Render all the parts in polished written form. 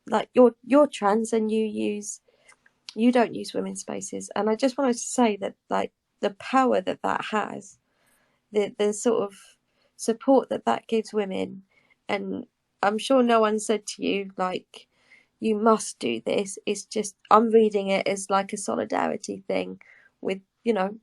like you're trans and you don't use women's spaces, and I just wanted to say that like the power that has, the sort of support that gives women, and I'm sure no one said to you like you must do this. It's just I'm reading it as like a solidarity thing with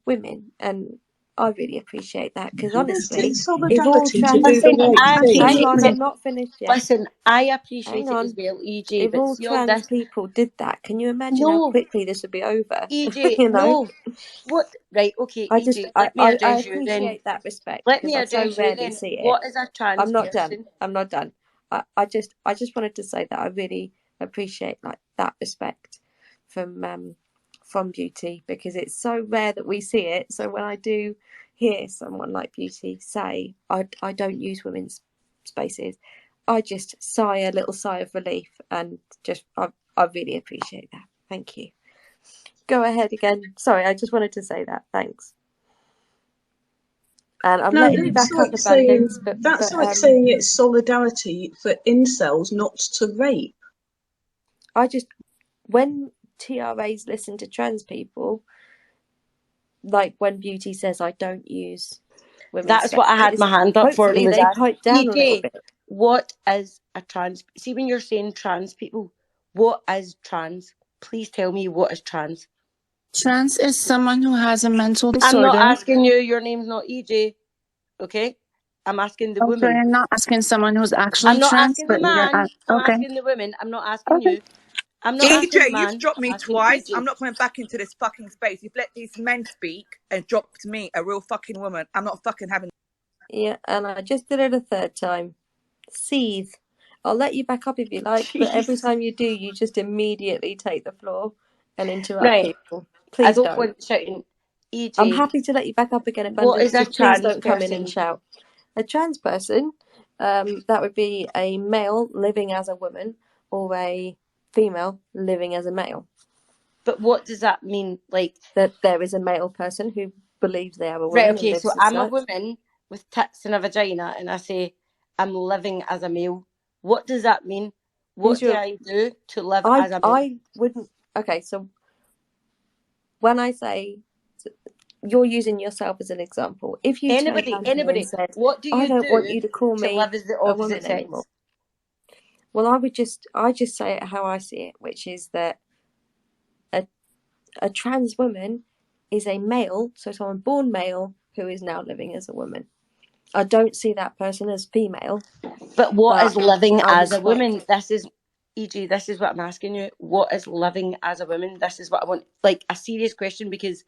women, and I really appreciate that because honestly, It's if all solidarity to do trans the Listen, right I thing. hang appreciate on, it. I'm not finished yet. Listen, I appreciate Hang it as on. well, EJ. If But all see all trans this, people did that, can you imagine how no, quickly this would be over? EJ, you know, no. What? Right, okay, I just EJ. Let me I address you then. appreciate that respect Let because me I so address you rarely then. see it. What is a trans I'm not done. person? I'm not done. I just wanted to say that I really appreciate like that respect from Beauty because it's so rare that we see it. So when I do hear someone like Beauty say I don't use women's spaces, I just sigh a little sigh of relief and just I really appreciate that. Thank you. Go ahead again. Sorry, I just wanted to say that. Thanks. And I'm No, letting you back up, Abundance, but that's like saying it's solidarity for incels not to rape. When TRAs listen to trans people, like when Beauty says, I don't use women's That's spaces, what I had my hand up for. hopefully they pipe down a little bit. What is a trans? See, when you're saying trans people, what is trans? Please tell me what is trans. Trans is someone who has a mental I'm disorder. not asking you. Your name's not EJ. Okay? I'm asking the woman. I'm not asking someone who's actually I'm not trans, asking but the man. I'm okay. asking the women. I'm not asking Okay. you. I'm not asking the EJ, man. you've dropped me I'm asking twice. EJ. I'm not coming back into this fucking space. You've let these men speak and dropped me, a real fucking woman. I'm not fucking having. Yeah, and I just did it a third time. Seethe. I'll let you back up if you like, Jeez. but every time you do, you just immediately take the floor and interrupt Right. people. Please I don't want shouting. EJ. I'm happy to let you back up again, What Abundance. is a Just please trans don't come in and person? shout. A trans person, that would be a male living as a woman or a female living as a male. But what does that mean? Like that there is a male person who believes they are a woman. right, okay, and so lives as I'm a such. woman with tits and a vagina and I say I'm living as a male. What does that mean? What do I do to live as a male? I wouldn't. Okay, so when I say you're using yourself as an example, if you Anybody, and said, what do you I don't do want you to call me live as the a opposite woman sex? anymore. Well, I just say it how I see it, which is that a trans woman is a male, so someone born male who is now living as a woman. I don't see that person as female. But what is living as a woman? This is, EG, this is what I'm asking you. What is living as a woman? This is what I want, like a serious question, because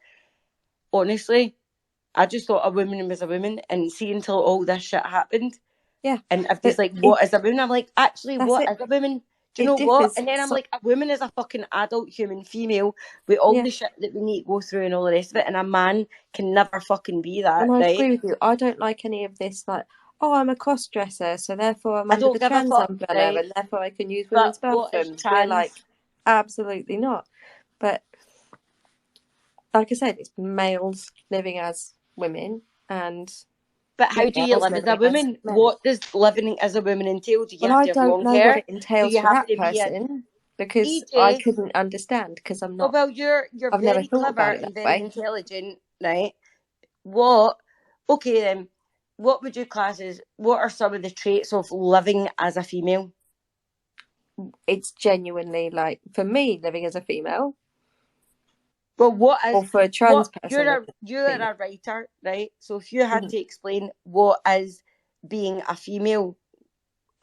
honestly, I just thought a woman was a woman, and see until all this shit happened. Yeah. And if there's like, what is a woman? I'm like, actually, what is a woman? Do you know what? And then I'm like, a woman is a fucking adult human female with all the shit that we need to go through and all the rest of it. And a man can never fucking be that, and I right? agree with you. I don't like any of this, like, oh, I'm a cross-dresser, so therefore I'm I under don't the give a trans fuck, umbrella, right? and therefore I can use But women's what is bathrooms. trans? We're like, absolutely not. But like I said, it's males living as women, and but how do you live as a woman? What does living as a woman entail? Do you have to have long hair? I don't know what it entails do you for have that to person because EJ, I couldn't understand because I'm not. Oh well, you're I've very never thought clever about it and that very way. intelligent, right? What? Okay then. What would you class as? What are some of the traits of living as a female? It's genuinely like for me living as a female. Well, what is? Or for a trans person? You're a writer, right? So if you had to explain what is being a female,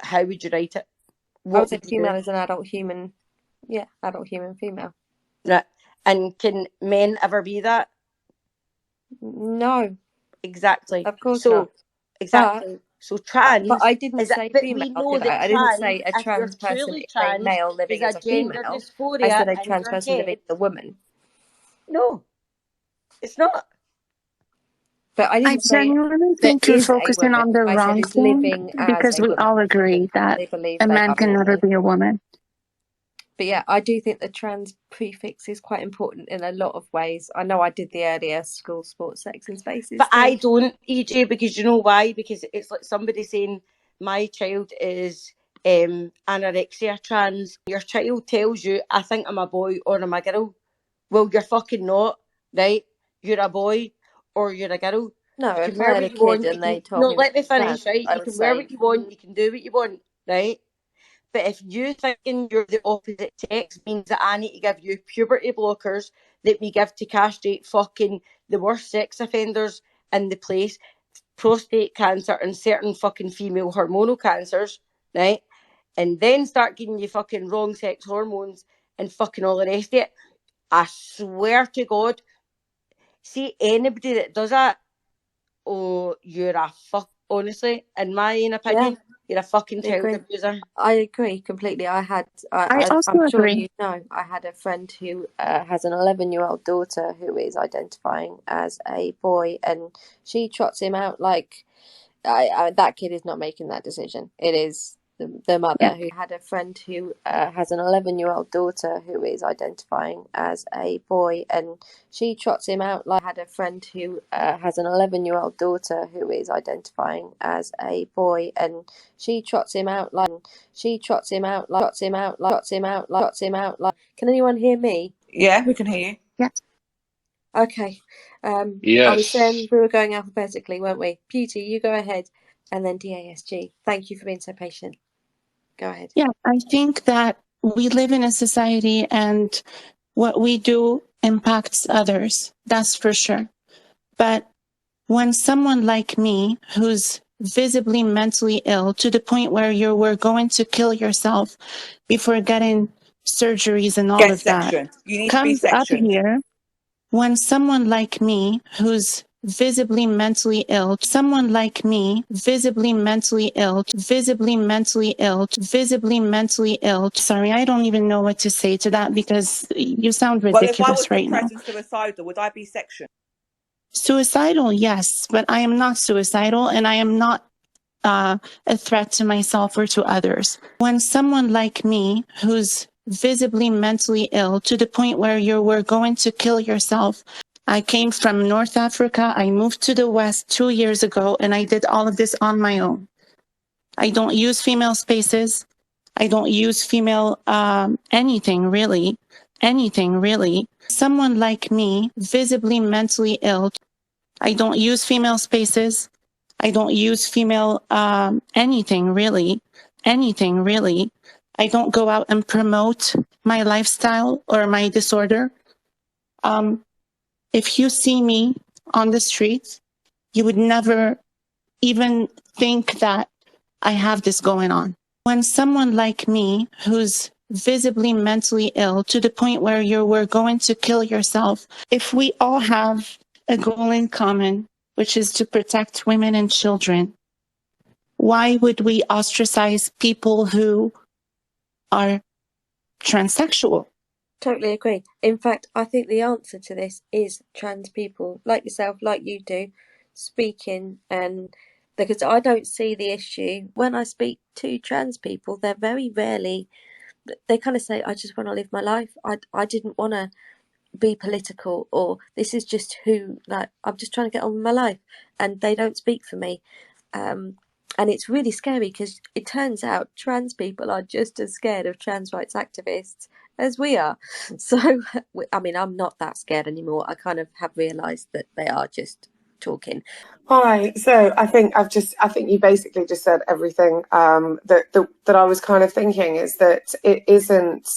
how would you write it? I would say female is an adult human. Yeah, adult human female. Right. And can men ever be that? No. Exactly. Of course not. Exactly. So trans. But I didn't say female. We know that I didn't say a trans person is a male living as a female. I said a trans person living as a woman. No, it's not. But I didn't say genuinely think you're focusing on the wrong thing because we all agree that a man can never be a woman. But yeah, I do think the trans prefix is quite important in a lot of ways. I know I did the earlier school sports sex and spaces. But I don't, EJ, because you know why? Because it's like somebody saying my child is anorexia, trans, your child tells you, I think I'm a boy or I'm a girl. Well, you're fucking not, right? You're a boy or you're a girl. No, You if can I wear had what a you kid want. and they told No, me let me trans, finish, right? I You would can wear say, what you want. You can do what you want, right? But if you thinking you're the opposite sex means that I need to give you puberty blockers that we give to castrate fucking the worst sex offenders in the place, prostate cancer and certain fucking female hormonal cancers, right? And then start giving you fucking wrong sex hormones and fucking all the rest of it, I swear to God, see anybody that does that, oh, you're a fuck. Honestly, in my own yeah, opinion, you're a fucking I child agree. abuser. I agree completely. I I'm also sure agree. you know, I had a friend who has an 11-year-old daughter who is identifying as a boy, and she trots him out like that kid is not making that decision. It is the Yeah. mother who had a friend who has an 11-year-old daughter who is identifying as a boy, and she trots him out like had a friend who has an 11-year-old daughter who is identifying as a boy, and she trots him out like Can anyone hear me? Yeah, we can hear you. Yeah. Okay. I was saying Yes. we were going alphabetically, weren't we? Beauty, you go ahead, and then DASG. Thank you for being so patient. Go ahead. Yeah, I think that we live in a society and what we do impacts others. That's for sure. But when someone like me, who's visibly mentally ill to the point where you were going to kill yourself before getting surgeries and all Get of that, sectioned. You need to be comes up sectioned. here, when someone like me, who's visibly mentally ill, someone like me, visibly mentally ill. Sorry, I don't even know what to say to that because you sound Well, if I was ridiculous right now. depressed and suicidal, would I be sectioned? Suicidal, yes, but I am not suicidal and I am not a threat to myself or to others. When someone like me, who's visibly mentally ill to the point where you were going to kill yourself, I came from North Africa. I moved to the West 2 years ago and I did all of this on my own. I don't use female spaces. I don't use female anything really. Someone like me, visibly mentally ill. I don't use female spaces. I don't use female anything really. I don't go out and promote my lifestyle or my disorder. If you see me on the street, you would never even think that I have this going on. When someone like me, who's visibly mentally ill to the point where you were going to kill yourself, if we all have a goal in common, which is to protect women and children, why would we ostracize people who are transsexual? Totally agree. In fact, I think the answer to this is trans people like yourself, like you do, speaking, and because I don't see the issue when I speak to trans people, they're very rarely, they kind of say, I just want to live my life. I didn't want to be political, or this is just who, like, I'm just trying to get on with my life, and they don't speak for me. And it's really scary because it turns out trans people are just as scared of trans rights activists as we are. So, I mean, I'm not that scared anymore. I kind of have realised that they are just talking. Hi. So I think you basically just said everything that I was kind of thinking, is that it isn't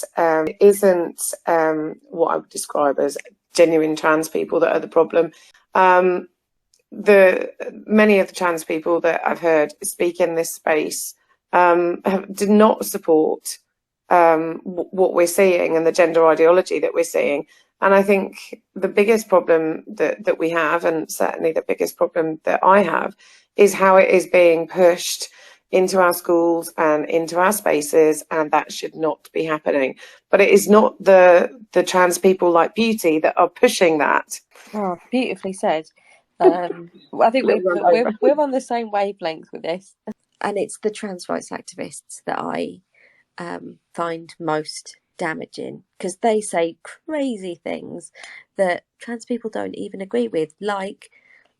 what I would describe as genuine trans people that are the problem. Many of the trans people that I've heard speak in this space did not support what we're seeing and the gender ideology that we're seeing. And I think the biggest problem that we have, and certainly the biggest problem that I have, is how it is being pushed into our schools and into our spaces, and that should not be happening. But it is not the trans people like Beauty that are pushing that. Oh, beautifully said. I think we're on the same wavelength with this, and it's the trans rights activists that I find most damaging, because they say crazy things that trans people don't even agree with, like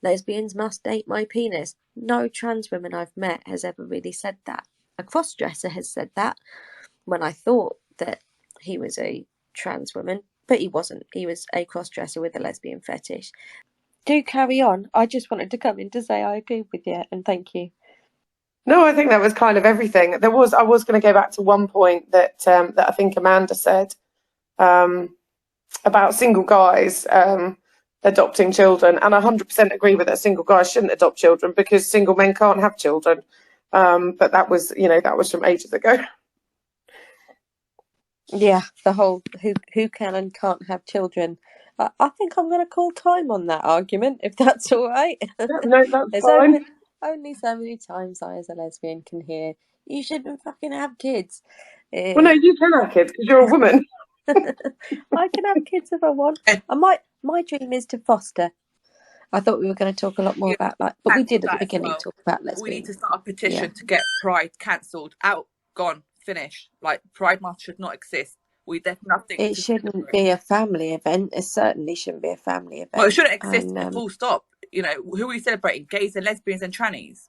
lesbians must date my penis. No trans woman I've met has ever really said that. a cross-dresser has said that, when I thought that he was a trans woman, but he wasn't. He was a cross-dresser with a lesbian fetish. Do carry on. I just wanted to come in to say I agree with you and thank you. No, I think that was kind of everything. I was going to go back to one point that I think Amanda said about single guys adopting children, and I 100% agree with that. Single guys shouldn't adopt children because single men can't have children. But that was from ages ago. Yeah, the whole who can and can't have children. I think I'm going to call time on that argument, if that's all right. No, that's There's fine. only so many times I, as a lesbian, can hear you shouldn't fucking have kids. Well, no, you can have kids because you're a woman. I can have kids if I want. My dream is to foster. I thought we were going to talk a lot more about that, but we did at the beginning talk about lesbian. We need to start a petition to get Pride cancelled, out, gone, finished. Like, Pride Month should not exist. There's nothing. It shouldn't be a family event. It certainly shouldn't be a family event. Well, it shouldn't exist. Full stop. You know, who are we celebrating? Gays and lesbians and trannies.